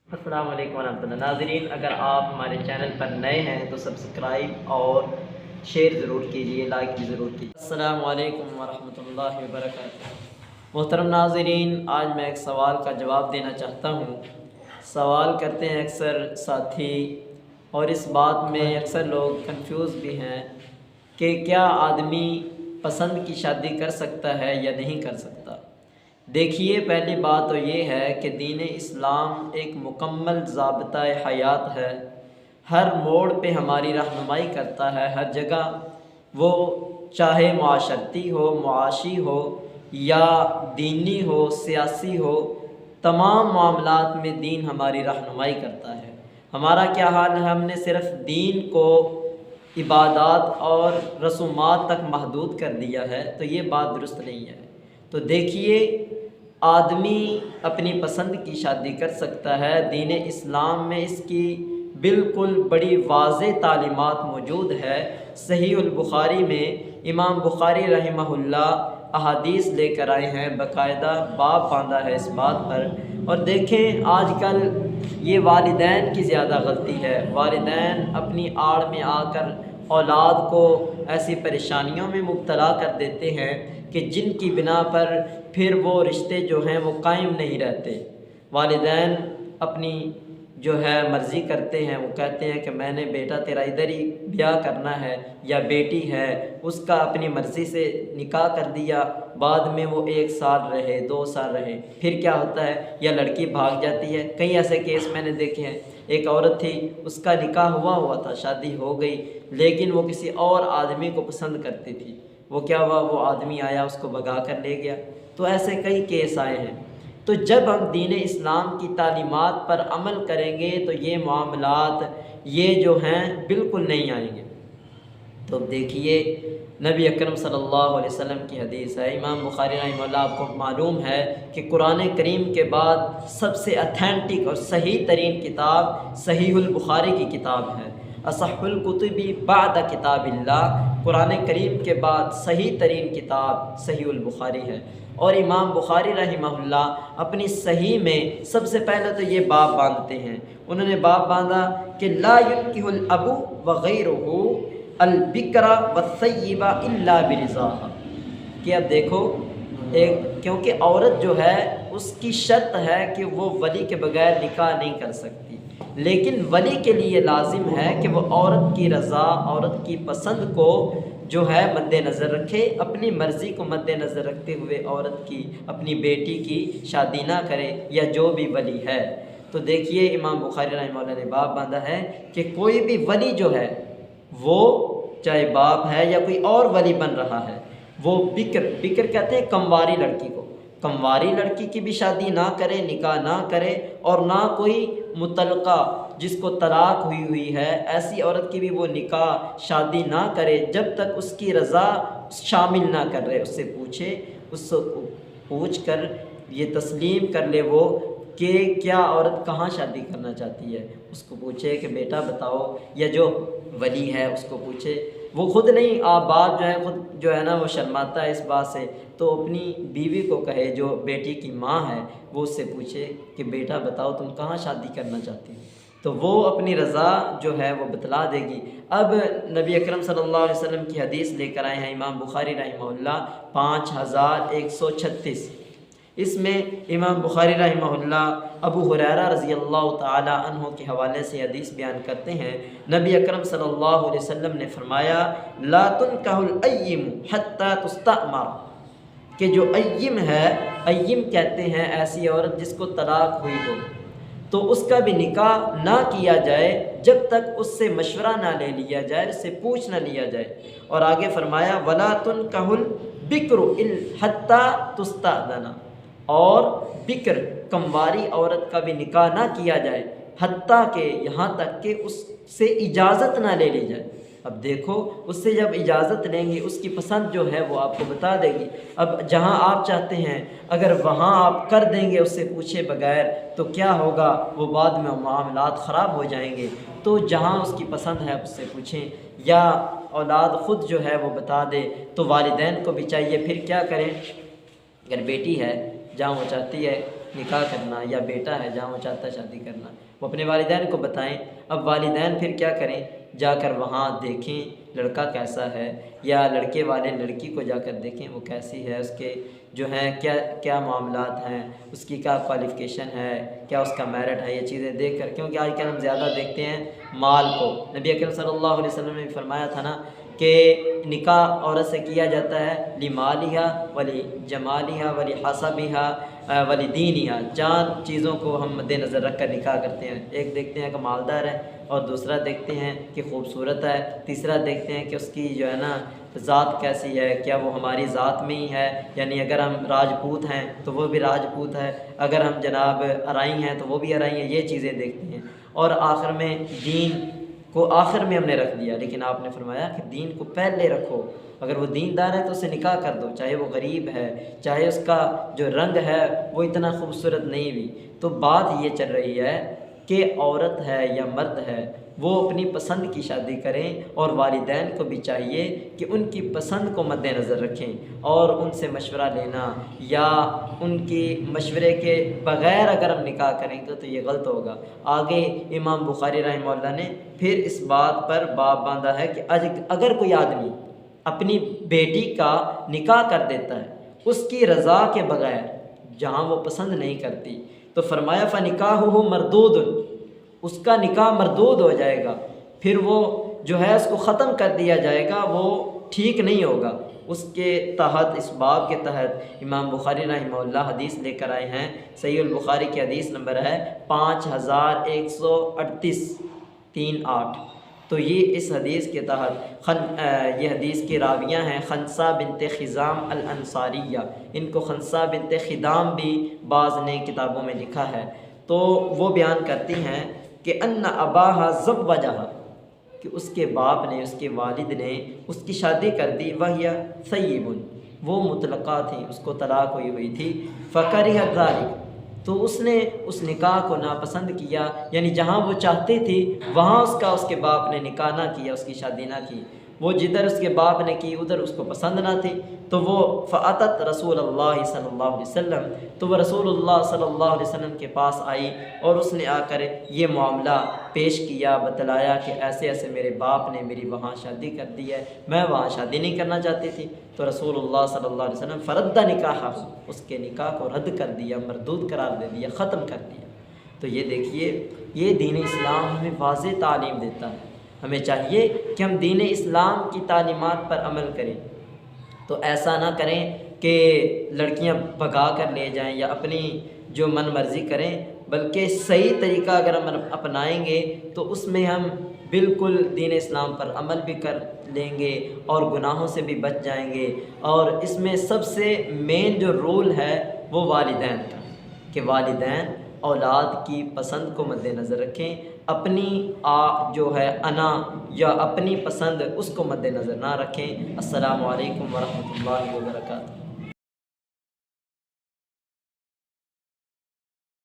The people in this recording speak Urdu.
السلام علیکم ورحمۃ اللہ ناظرین، اگر آپ ہمارے چینل پر نئے ہیں تو سبسکرائب اور شیئر ضرور کیجیے، لائک بھی ضرور کیجیے۔ السلام علیکم ورحمۃ اللہ وبرکاتہ۔ محترم ناظرین، آج میں ایک سوال کا جواب دینا چاہتا ہوں۔ سوال کرتے ہیں اکثر ساتھی، اور اس بات میں اکثر لوگ کنفیوز بھی ہیں کہ کیا آدمی پسند کی شادی کر سکتا ہے یا نہیں کر سکتا۔ دیکھیے، پہلی بات تو یہ ہے کہ دین اسلام ایک مکمل ضابطہ حیات ہے، ہر موڑ پہ ہماری رہنمائی کرتا ہے، ہر جگہ، وہ چاہے معاشرتی ہو، معاشی ہو یا دینی ہو، سیاسی ہو، تمام معاملات میں دین ہماری رہنمائی کرتا ہے۔ ہمارا کیا حال ہے؟ ہم نے صرف دین کو عبادات اور رسومات تک محدود کر دیا ہے، تو یہ بات درست نہیں ہے۔ تو دیکھیے، آدمی اپنی پسند کی شادی کر سکتا ہے۔ دین اسلام میں اس کی بالکل بڑی واضح تعلیمات موجود ہے۔ صحیح البخاری میں امام بخاری رحمہ اللہ احادیث لے کر آئے ہیں، باقاعدہ باب باندھا ہے اس بات پر۔ اور دیکھیں، آج کل یہ والدین کی زیادہ غلطی ہے۔ والدین اپنی آڑ میں آ کر اولاد کو ایسی پریشانیوں میں مبتلا کر دیتے ہیں کہ جن کی بنا پر پھر وہ رشتے جو ہیں وہ قائم نہیں رہتے۔ والدین اپنی جو ہے مرضی کرتے ہیں، وہ کہتے ہیں کہ میں نے بیٹا تیرا ادھر ہی بیاہ کرنا ہے، یا بیٹی ہے اس کا اپنی مرضی سے نکاح کر دیا، بعد میں وہ 1 سال رہے، 2 سال رہے، پھر کیا ہوتا ہے؟ یا لڑکی بھاگ جاتی ہے۔ کئی ایسے کیس میں نے دیکھے ہیں۔ ایک عورت تھی، اس کا نکاح ہوا تھا، شادی ہو گئی، لیکن وہ کسی اور آدمی کو پسند کرتی تھی۔ وہ کیا ہوا؟ وہ آدمی آیا، اس کو بھگا کر لے گیا۔ تو ایسے کئی کیس آئے ہیں۔ تو جب ہم دین اسلام کی تعلیمات پر عمل کریں گے تو یہ معاملات یہ جو ہیں بالکل نہیں آئیں گے۔ تو دیکھیے، نبی اکرم صلی اللہ علیہ وسلم کی حدیث ہے، امام بخاری رحمہ اللہ، آپ کو معلوم ہے کہ قرآن کریم کے بعد سب سے اتھینٹک اور صحیح ترین کتاب صحیح البخاری کی کتاب ہے۔ اصح الکتب بعد کتاب اللہ، قرآن کریم کے بعد صحیح ترین کتاب صحیح البخاری ہے۔ اور امام بخاری رحمہ اللہ اپنی صحیح میں سب سے پہلے تو یہ باب باندھتے ہیں۔ انہوں نے باب باندھا کہ لا ينکح الاب وغیرہ البکر والثیب الا برضاها، کہ اب دیکھو، کیونکہ عورت جو ہے اس کی شرط ہے کہ وہ ولی کے بغیر نکاح نہیں کر سکتی، لیکن ولی کے لیے لازم ہے کہ وہ عورت کی رضا، عورت کی پسند کو جو ہے مد نظر رکھے، اپنی مرضی کو مد نظر رکھتے ہوئے عورت کی، اپنی بیٹی کی شادی نہ کرے، یا جو بھی ولی ہے۔ تو دیکھیے، امام بخاری رحمہ اللہ نے باب باندھا ہے کہ کوئی بھی ولی جو ہے، وہ چاہے باپ ہے یا کوئی اور ولی بن رہا ہے، وہ بکر کہتے ہیں کمواری لڑکی کو، کمواری لڑکی کی بھی شادی نہ کرے، نکاح نہ کرے، اور نہ کوئی مطلقہ جس کو طلاق ہوئی ہے ایسی عورت کی بھی وہ نکاح شادی نہ کرے جب تک اس کی رضا شامل نہ کر رہے۔ اس سے پوچھے، اس کو پوچھ کر یہ تسلیم کر لے وہ کہ کیا عورت کہاں شادی کرنا چاہتی ہے، اس کو پوچھے کہ بیٹا بتاؤ، یا جو ولی ہے اس کو پوچھے۔ وہ خود نہیں، آپ باپ جو ہے خود جو ہے نا وہ شرماتا ہے اس بات سے، تو اپنی بیوی کو کہے جو بیٹی کی ماں ہے، وہ اس سے پوچھے کہ بیٹا بتاؤ تم کہاں شادی کرنا چاہتی ہو، تو وہ اپنی رضا جو ہے وہ بتلا دے گی۔ اب نبی اکرم صلی اللہ علیہ وسلم کی حدیث لے کر آئے ہیں امام بخاری رحمہ اللہ 5136۔ اس میں امام بخاری رحمہ اللہ ابو ہریرہ رضی اللہ تعالی عنہ کے حوالے سے حدیث بیان کرتے ہیں، نبی اکرم صلی اللہ علیہ وسلم نے فرمایا لا تنکح الایم حتی تستأمر، کہ جو ایم ہے، ایم کہتے ہیں ایسی عورت جس کو طلاق ہوئی ہو، تو اس کا بھی نکاح نہ کیا جائے جب تک اس سے مشورہ نہ لے لیا جائے، اس سے پوچھ نہ لیا جائے۔ اور آگے فرمایا ولا تنکح البکر حتی تستأذن، اور بکر کمواری عورت کا بھی نکاح نہ کیا جائے حتیٰ کہ یہاں تک کہ اس سے اجازت نہ لے لی جائے۔ اب دیکھو، اس سے جب اجازت لیں گے، اس کی پسند جو ہے وہ آپ کو بتا دے گی۔ اب جہاں آپ چاہتے ہیں اگر وہاں آپ کر دیں گے اس سے پوچھے بغیر، تو کیا ہوگا؟ وہ بعد میں معاملات خراب ہو جائیں گے۔ تو جہاں اس کی پسند ہے اس سے پوچھیں، یا اولاد خود جو ہے وہ بتا دے، تو والدین کو بھی چاہیے پھر کیا کریں؟ اگر بیٹی ہے جہاں وہ چاہتی ہے نکاح کرنا، یا بیٹا ہے جہاں وہ چاہتا ہے شادی کرنا، وہ اپنے والدین کو بتائیں۔ اب والدین پھر کیا کریں، جا کر وہاں دیکھیں لڑکا کیسا ہے، یا لڑکے والے لڑکی کو جا کر دیکھیں وہ کیسی ہے، اس کے جو ہیں کیا کیا معاملات ہیں، اس کی کیا کوالیفیکیشن ہے، کیا اس کا میرٹ ہے، یہ چیزیں دیکھ کر، کیونکہ آج کل ہم زیادہ دیکھتے ہیں مال کو۔ نبی اکرم صلی اللہ علیہ وسلم نے فرمایا تھا نا کہ نکاح عورت سے کیا جاتا ہے لمالہا ولی جمالہا ولی حسبہا ولی دینہا، 4 چیزوں کو ہم مد نظر رکھ کر نکاح کرتے ہیں۔ ایک دیکھتے ہیں کہ مالدار ہے، اور دوسرا دیکھتے ہیں کہ خوبصورت ہے، تیسرا دیکھتے ہیں کہ اس کی جو ہے نا ذات کیسی ہے، کیا وہ ہماری ذات میں ہی ہے، یعنی اگر ہم راجپوت ہیں تو وہ بھی راجپوت ہے، اگر ہم جناب ارائی ہیں تو وہ بھی ارائی ہیں، یہ چیزیں دیکھتے ہیں۔ اور آخر میں دین کو آخر میں ہم نے رکھ دیا، لیکن آپ نے فرمایا کہ دین کو پہلے رکھو۔ اگر وہ دیندار ہے تو اسے نکاح کر دو، چاہے وہ غریب ہے، چاہے اس کا جو رنگ ہے وہ اتنا خوبصورت نہیں بھی۔ تو بات یہ چل رہی ہے کہ عورت ہے یا مرد ہے وہ اپنی پسند کی شادی کریں، اور والدین کو بھی چاہیے کہ ان کی پسند کو مد نظر رکھیں، اور ان سے مشورہ لینا یا ان کی مشورے کے بغیر اگر ہم نکاح کریں گے تو یہ غلط ہوگا۔ آگے امام بخاری رحمہ اللہ نے پھر اس بات پر باب باندھا ہے کہ اگر کوئی آدمی اپنی بیٹی کا نکاح کر دیتا ہے اس کی رضا کے بغیر، جہاں وہ پسند نہیں کرتی، تو فرمایا فنکاحہ مردود، اس کا نکاح مردود ہو جائے گا، پھر وہ جو ہے اس کو ختم کر دیا جائے گا، وہ ٹھیک نہیں ہوگا۔ اس کے تحت، اس باب کے تحت امام بخاری رحمہ اللہ حدیث لے کر آئے ہیں۔ صحیح البخاری کی حدیث نمبر ہے 5138 38۔ تو یہ اس حدیث کے تحت یہ حدیث کی راویہ ہیں خنسہ بنت خزام الانصاریہ، ان کو خنسہ بنت خدام بھی بعض نے کتابوں میں لکھا ہے۔ تو وہ بیان کرتی ہیں کہ ان اباہا زوجہا، کہ اس کے باپ نے، اس کے والد نے اس کی شادی کر دی، وہی ثیب، وہ مطلقہ تھی، اس کو طلاق ہوئی تھی، فکرہ ذلک، تو اس نے اس نکاح کو ناپسند کیا، یعنی جہاں وہ چاہتی تھی وہاں اس کے باپ نے نکاح نہ کیا، اس کی شادی نہ کی، وہ جدھر اس کے باپ نے کی ادھر اس کو پسند نہ تھی، تو وہ فاتت رسول اللہ صلی اللہ علیہ وسلم، تو وہ رسول اللہ صلی اللہ علیہ وسلم کے پاس آئی، اور اس نے آ کر یہ معاملہ پیش کیا، بتلایا کہ ایسے ایسے میرے باپ نے میری وہاں شادی کر دی ہے، میں وہاں شادی نہیں کرنا چاہتی تھی۔ تو رسول اللہ صلی اللہ علیہ وسلم فرد نکاح، اس کے نکاح کو رد کر دیا، مردود قرار دے دیا، ختم کر دیا۔ تو یہ دیکھیے، یہ دین اسلام ہمیں واضح تعلیم دیتا ہے، ہمیں چاہیے کہ ہم دین اسلام کی تعلیمات پر عمل کریں۔ تو ایسا نہ کریں کہ لڑکیاں بھگا کر لے جائیں یا اپنی جو من مرضی کریں، بلکہ صحیح طریقہ اگر ہم اپنائیں گے تو اس میں ہم بالکل دین اسلام پر عمل بھی کر لیں گے اور گناہوں سے بھی بچ جائیں گے۔ اور اس میں سب سے مین جو رول ہے وہ والدین کا، کہ والدین اولاد کی پسند کو مد نظر رکھیں، اپنی جو ہے انا یا اپنی پسند اس کو مد نظر نہ رکھیں۔ السلام علیکم ورحمۃ اللہ وبرکاتہ۔